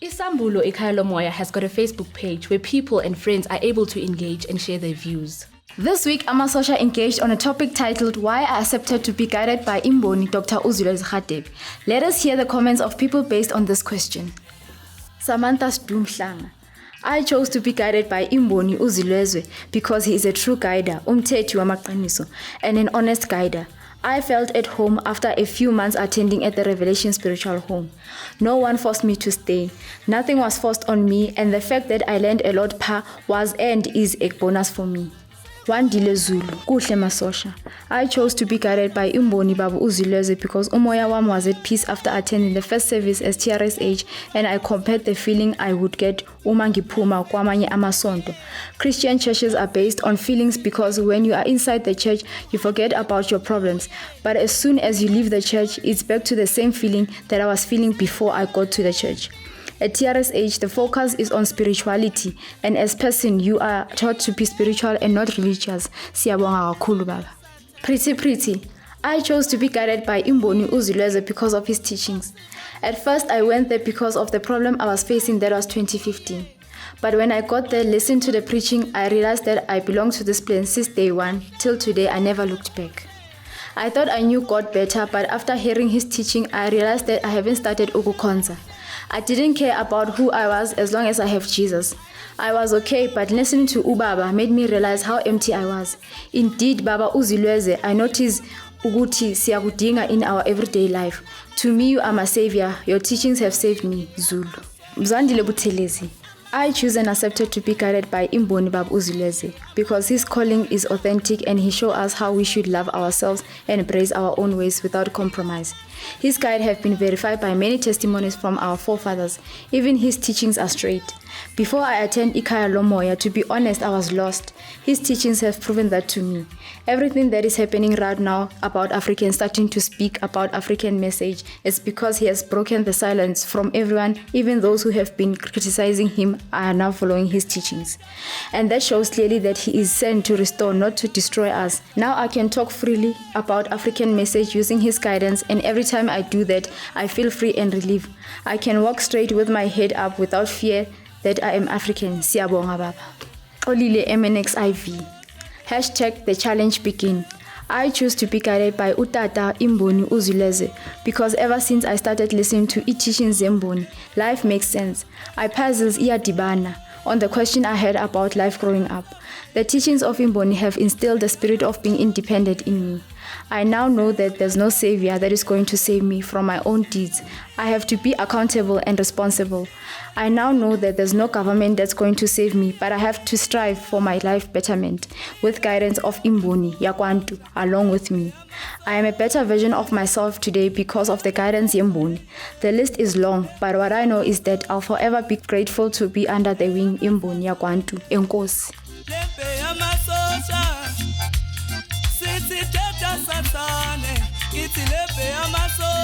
Isambulo Ekhaya Lomoya has got a Facebook page where people and friends are able to engage and share their views. This week, Amasosha engaged on a topic titled Why I Accepted to be Guided by Imboni, Dr. Uzilweze Radebe. Let us hear the comments of people based on this question. Samantha Stumhlanga. I chose to be guided by Imboni Uzilweze because he is a true guider, umthethi wamaqiniso, and an honest guider. I felt at home after a few months attending at the Revelation Spiritual Home. No one forced me to stay. Nothing was forced on me, and the fact that I learned a lot was and is a bonus for me. Wandile Zulu, Kuhle Masosha. I chose to be guided by Imboni Babu Uzilweze because umoya wam was at peace after attending the first service as TRSH, and I compared the feeling I would get uma ngiphuma kwamanye amasonto. Christian churches are based on feelings because when you are inside the church, you forget about your problems. But as soon as you leave the church, it's back to the same feeling that I was feeling before I got to the church. At TRSH, the focus is on spirituality, and as person, you are taught to be spiritual and not religious. Siyabonga kakhulu baba. Pretty. I chose to be guided by Imboni Uzilweze because of his teachings. At first, I went there because of the problem I was facing. That was 2015. But when I got there, listened to the preaching, I realized that I belonged to this place since day one. Till today, I never looked back. I thought I knew God better, but after hearing his teaching, I realized that I haven't started ukukhonza. I didn't care about who I was as long as I have Jesus. I was okay, but listening to Ubaba made me realize how empty I was. Indeed, Baba Uzilweze, I noticed ukuthi siyakudinga in our everyday life. To me, you are my savior. Your teachings have saved me, Zulu. Mzandile Buthelezi. I choose and accepted to be guided by Imboni Babu Uzilweze because his calling is authentic and he shows us how we should love ourselves and embrace our own ways without compromise. His guide have been verified by many testimonies from our forefathers. Even his teachings are straight. Before I attend Ekhaya Lomoya, to be honest, I was lost. His teachings have proven that to me. Everything that is happening right now about Africans starting to speak about African message is because he has broken the silence from everyone. Even those who have been criticizing him are now following his teachings. And that shows clearly that he is sent to restore, not to destroy us. Now I can talk freely about African message using his guidance, and every time I do that, I feel free and relieved. I can walk straight with my head up without fear that I am African. Siyabonga baba. Olile MNXIV. # the challenge begin. I choose to be guided by Utata Imboni Uzilweze because ever since I started listening to teaching Zemboni, life makes sense. I puzzles dibana on the question I had about life growing up. The teachings of Imboni have instilled the spirit of being independent in me. I now know that there's no savior that is going to save me from my own deeds. I have to be accountable and responsible. I now know that there's no government that's going to save me, but I have to strive for my life betterment with guidance of Imboni Yakwantu along with me. I am a better version of myself today because of the guidance Imboni. The list is long, but what I know is that I'll forever be grateful to be under the wing Imboni Yakwantu. Enkosi. Sititeta satane, kitilepe amaso